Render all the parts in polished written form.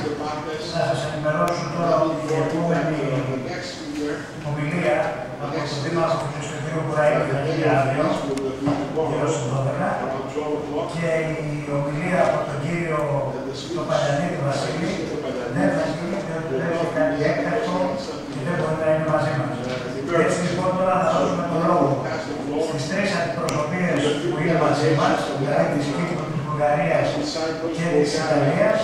Να σας ενημερώσω τώρα ότι η επόμενη ομιλία από τον Δήμαρχο του κ. Κουραίδη θα γίνει αύριο, γύρω στις 12, και η ομιλία από τον κύριο Παλιανίδη Βασίλη δεν θα γίνει, διότι δεν έχει κάτι έκτακτο και δεν μπορεί να είναι μαζί μας. Έτσι λοιπόν τώρα θα δώσουμε τον λόγο στις τρεις αντιπροσωπείες που είναι μαζί μας, δηλαδή της Κύπρου, της Βουλγαρίας και της Ιταλίας,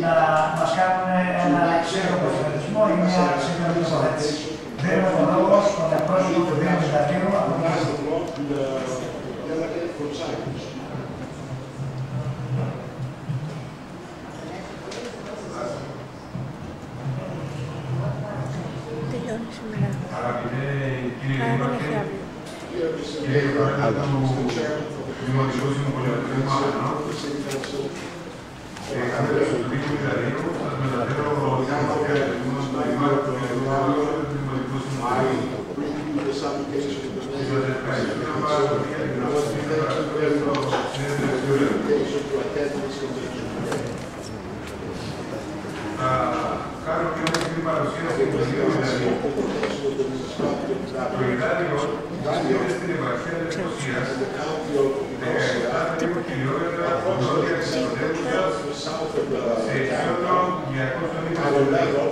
να μας κάνουν ένα σύντομο χαιρετισμό ή μια σύντομη τοποθέτηση. Δίνουμε τον λόγο στον εκπρόσωπο του Δήμου Ιταλίου από την Ιταλία. Αγαπητέ κύριε Δήμαρχε, κύριε Πρόεδρε του Δημοτικού Συμβουλίου του Μάχανο, καθώς του Δήμου Ιταλίου, σας μεταφέρω την χαιρετισμό στον Δήμαρχο του Δημοτικού Συμβουλίου. Σας ευχαριστώ πάρα πολύ για την πρόσκληση που παρακολουθείτε στο συνέδριο του. Κάνω και όμως την παρουσίαση του Δήμου Ιταλίου. Το Ιτάλιο βρίσκεται στην επαρχία της Λευκωσίας, 17 περίπου χιλιόμετρα νότια της πρωτεύουσας, σε ισότρο 220 μέτρων.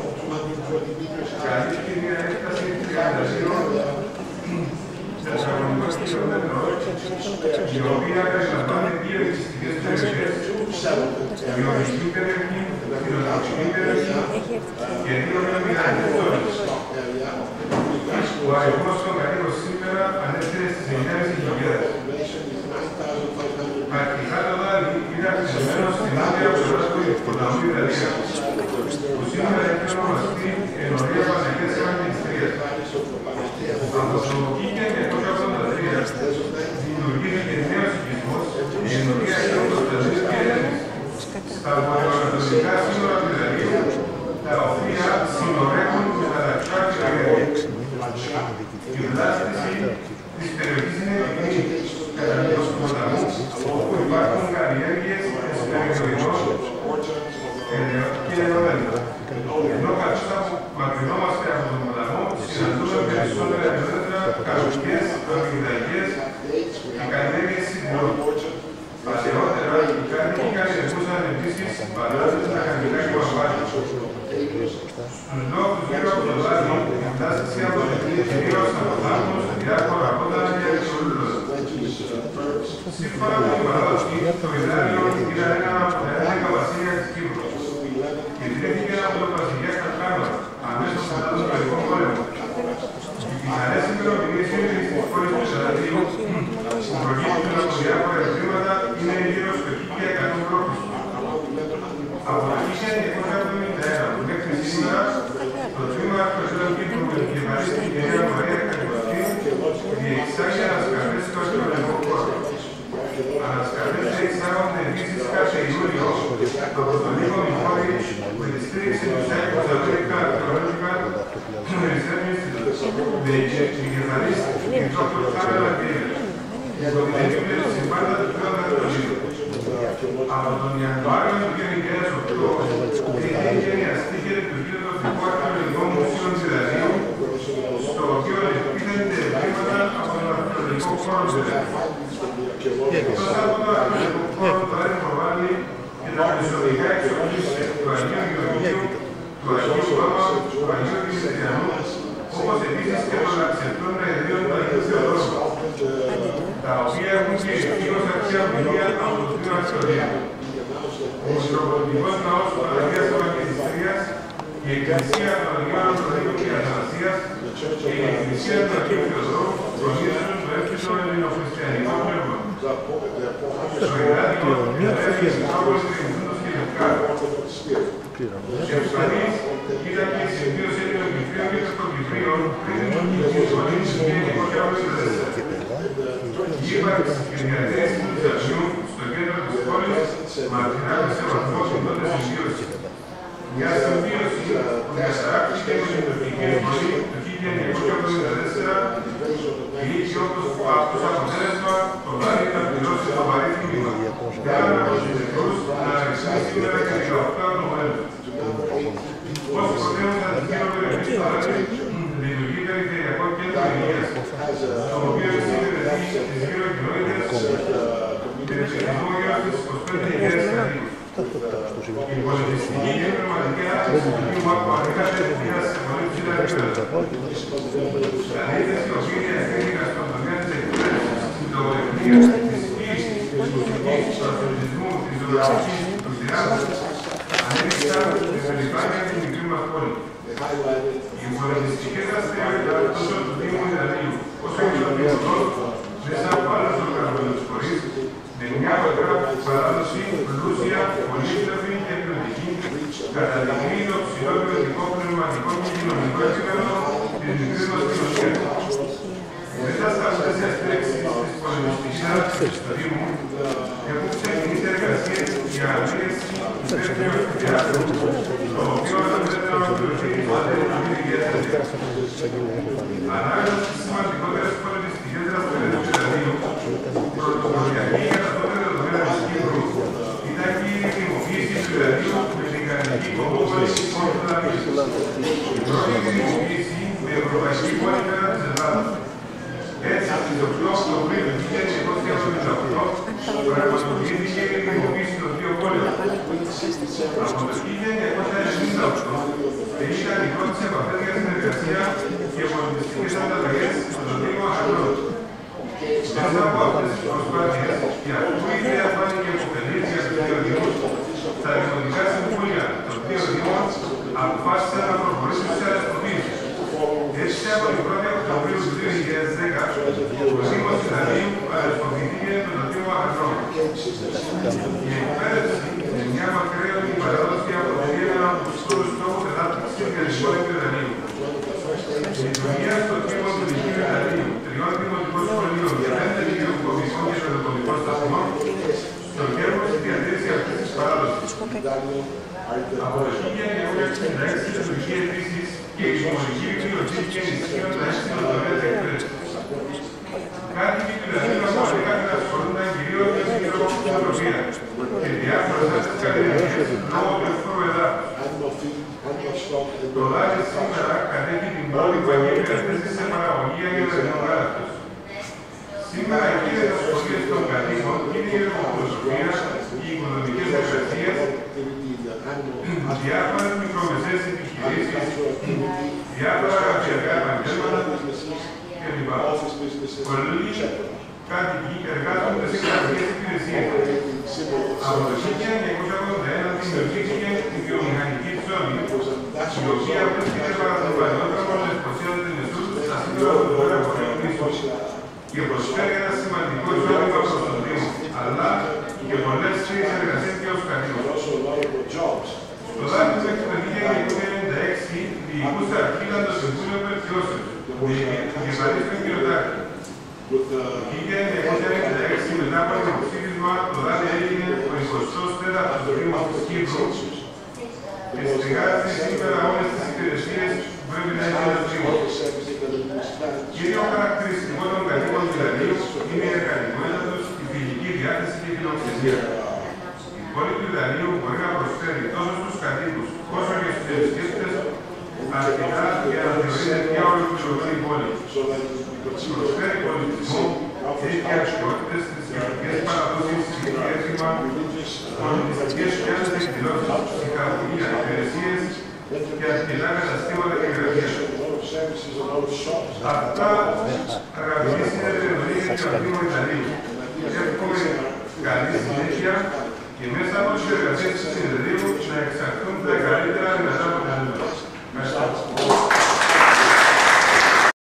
Καλύπτει μια έκταση 32 χιλιόμετρων, η οποία περιλαμβάνει δύο εξιστικές περιοχές, η οδική περιοχή, την οδική περιοχή και δύο μελομηδανικές ζώνες. Ο αριθμός των κατοίκων σήμερα ανέφερε στις 9.500. Αρχικά το δάλι είναι αυξημένο στην νότια πλευρά του ποταμού Ιταλίας, που σήμερα έχει ονομαστεί Ενωρία Παναγίας Ευαγγελιστρίας. Από το 1983 δημιουργήθηκε νέος οικισμός, η Ενωρία Ευαγγελιστρίας και Έλληνες, στα βορειοανατολικά σύνορα του Ιταλίου, τα οποία συνορεύουν με τα δαξιά του Ιταλίου. Η βλάστηση της περιοχής είναι επικίνδυνη κατά τους ποταμούς, όπου υπάρχουν καλλιέργειες εσπεριδοειδών και ενωμένων. Ενώ καθώς μακρινόμαστε από τον ποταμό, συναντούμε περισσότερα ενδέντρα, καρπικές, αμυγδαλιές και καλλιέργειες συμπόρων. Παλαιότερα, οι κάτοικοι καλλιεργούσαν επίσης μπανάνες, μηχανικά και παπάδια. Στους λόγους γύρω από το δάλι, η βλάστηση αποτελεί κυρίως από θάμνους, διάφορα απότανα και εξολούδωτα. Σύμφωνα με την παράδοση, το Ιτάλιο ήταν ένα από τα 11 βασίλεια της Κύπρου. Ιδρύθηκε από τον βασιλιά Καρκάνο, αμέσως μετά τον Τροχικό Πόλεμο. Οι πιθανές ημερομηνίες ίδρυσης της πόλης του Ιταλίου, που προκύπτουν από διάφορα ευρήματα, είναι γύρω στο 1100 π.Χ. Από το 1971 μέχρι σήμερα, το τμήμα Αρχαιοσύνων Κύπρου με επικεφαλής την κυρία Μαρία Κακοστίου διεξάγει ανασκαφές στο αρχαιολογικό χώρο. Ανασκαφές διεξάγονται επίσης κάθε Ιούλιο από τον Νίκο Μιχώρη με τη στήριξη του Cyprus American Archaeological Research Institute με επικεφαλής την Dr. Χάμελα Βίλερ, υπό την επίπεδη συμβάντα του Θεόδωρα Τολίδου. Από τον Ιανουάριο του 2008 έχει εγκαινιαστεί και λειτουργεί το Τοπικό Αρχαιολογικό Μουσείο της Ιταλίου, στο οποίο εκτίθενται ευρήματα από τον αρχαιολογικό χώρο του Ιταλίου. Εκτός από το αρχαιολογικό χώρο, το έργο προβάλλει και τα μεσοδικά εξοπλίσεις του Αγίου Γεωργίου, του Αγίου Βάμα, του Αγίου Δημητριανού, όπως επίσης και των αξιωτών εδρίων του Αγίου Θεοδόρου, τα οποία έχουν κληθεί ως αρχαία βιβλία από το Τμήμα Αρχαιολογίου. Ο Μητροπολιτικός Ναός του Παναγίας Ευαγγελιστρίας, η Εκκλησία των Αγίων Ανδρονίκων και Αθανασίας και η Εκκλησία του Αγίου Θεοδόρου προνήσουν το εύθυσο ελληνοχριστιανικό πνεύμα. Στο Ιτάλιο, οι Μητρόπολες διευθύνοντος και Λευκάρου. Εμφανής ήταν και η συμβίωση των Κυπρίων και των Κυπρίων πριν την εισβολή του 1954. Η ύπαρξη της διατήρησης του Ιταλιού στο κέντρο της πόλης μαρτυράται σε βαθμό την τότε συμβίωση. Μια συμβίωση που διαταράχθηκε με την τουρκική εισβολή του 1974 και είχε ως αποτέλεσμα το δάλι να πληρώσει το βαρύ τίμημα. Πέραν από τους νεκρούς να αριθμεί σήμερα και 18 άτομα. κέντρο υγείας, το οποίο εξυπηρετεί τις γύρω κοινότητες και την εξυπηρετισμό γύρω στις 25.000 κατοίκους. Η πολιτιστική και πνευματική άσκηση του Δήμου Άκου Ανίκατε πήρασε σε πολύ ψηλά επίπεδα. Τα δίθεση οφείλει εγκρίθηκαν στον τομέα της εκπαίδευσης, της λογοτεχνίας, της σκής, της μουσικής, του αθλητισμού, της ζωγραφικής, του θεάτρου, ανέδειξαν την περηφάνεια της μικρής μας πόλης. Οι πολιτιστικές δραστηριότητες τόσο του Δήμου Ιδανείου όσο και των Δήμων μέσα από άλλους οργανωμένους φορείς με μια μακρά παράδοση πλούσια, πολύτροφη και εκπληκτική καταδεικνύει το ψηλό ποιοτικό, πνευματικό και κοινωνικό επίπεδο της μικρής μας κοινωνίας. Μέσα στα πλαίσια στήριξης της πολιτιστικής άσκησης του Δήμου έχουν ξεκινήσει εργασίες για ανάπτυξη του δεύτερου θεάτρου, το οποίο αναφέρεται να ολοκληρωθεί στα τέλη του 2004. Ανάμεσα στις σημαντικότερες πολιτιστικές δραστηριότητες του Ιδανείου, πρωτοποριακή για τα τότε δεδομένα της Κύπρου ήταν και η δημοποίηση του Ιδανείου με την κανονική κομμόπολη Πόρτου-Δανείου. Η πρώτη δημοποίηση με ευρωπαϊκή πόλη πέρα της Ελλάδας. Έτσι, στις 8 Οκτωβρίου του 1978 πραγματοποιήθηκε η δημοποίηση των δύο πόλεων. Από το 1998 έγιναν οι πρώτες επαφές για συνεργασία και πολιτιστικές ανταλλαγές στον Δήμο Αχανών. Μέσα από αυτές τις προσπάθειες, η ακούγεται αφάνηκε υποφελής για τους δύο Δήμους στα δημοτικά συμβούλια των δύο Δήμων αποφάσισαν να προχωρήσουν σε αρεστοποίηση. Έτσι, από την 1η Οκτωβρίου του 2010, ο Δήμος Ιδανείου αρεστοποιήθηκε με τον Δήμο Αχανών. Η εκπαίδευση με μια μακραίωνη παράδοση αποτελεί έναν από τους στόχους ανάπτυξης για την πόλη του Ιδανείου. Η λειτουργία στο Δήμο του Λυκείου Ιδανείου, 3 δημοτικών σχολείων και 5 γεωκομικών και παιδοκομικών σταθμών, στοχεύουν στη διατήρηση αυτής της παράδοσης. Από το 1966 λειτουργεί επίσης και η Δημοτική Βιβλιοθήκη και ενισχύοντα έτσι τον τομέα της εκπαίδευσης. Κάτοικοι του Ιδανείου αποφασίστηκαν να ασχολούνταν κυρίως με την κοινωνικοτροφία και διάφορες άλλες καλλιέργειες λόγω του εφόρου εδάφους. Το Λάδι σήμερα κατέχει την πόλη που έχει εγκαταστήσει σε παραγωγή αγελαδινογάλακτος. Σήμερα οι κύριες ασχολίες των κατοίκων είναι η εργοπροσωπία, οι οικονομικές εργασίες, διάφορες μικρομεσαίες επιχειρήσεις, διάφορα γραφειακά επαγγέλματα κλπ. Πολλοί κάτοικοι εργάζονται σε κρατικές υπηρεσίες. Από το 1981 δημιουργήθηκε η βιομηχανική ζώνη, η οποία βρίσκεται παρά τον παλαιότερο Λεσποσία του Νησού στα σύνορα του Βορειοανατολικού νήσου και προσφέρει ένα σημαντικό εισόδημα προς τον Δήμο, αλλά και πολλές θέσεις εργασίας για τους κατοίκους. Στο Δάνειο μέχρι το 1996 διοικούσε αρχίδαν το Συμβούλιο Βελτιώσεως, επικεφαλής του Κυριωτάκη. Το 1996 μετά από το δημοψήφισμα, το Δάνειο έγινε ο 24ος Δήμος της Κύπρου και συνεργάζεται σήμερα όλες τις υπηρεσίες που πρέπει να έχει ένας Δήμος. Κύριο χαρακτηριστικό των κατοίκων του Ιδανείου είναι η εργατικότητα τους, η φιλική διάθεση και η φιλοξενία. Η πόλη του Ιδανείου μπορεί να προσφέρει τόσο στους κατοίκους όσο και στους επισκέπτες αρκετά για να θεωρείται μια ολοκληρωμένη πόλη. Προσφέρει πολιτισμό, έχει αρχαιότητες, θρησκευτικές παραδόσεις, συγκεκριμένα, πολιτιστικές και άλλες εκδηλώσεις, ψυχαγωγία, υπηρεσίες και αρκετά καταστήματα και γραφεία. Αυτά, αγαπητοί συνεργαζόμενοι και ο Δήμος Ιδανείου. Εύχομαι καλή συνέχεια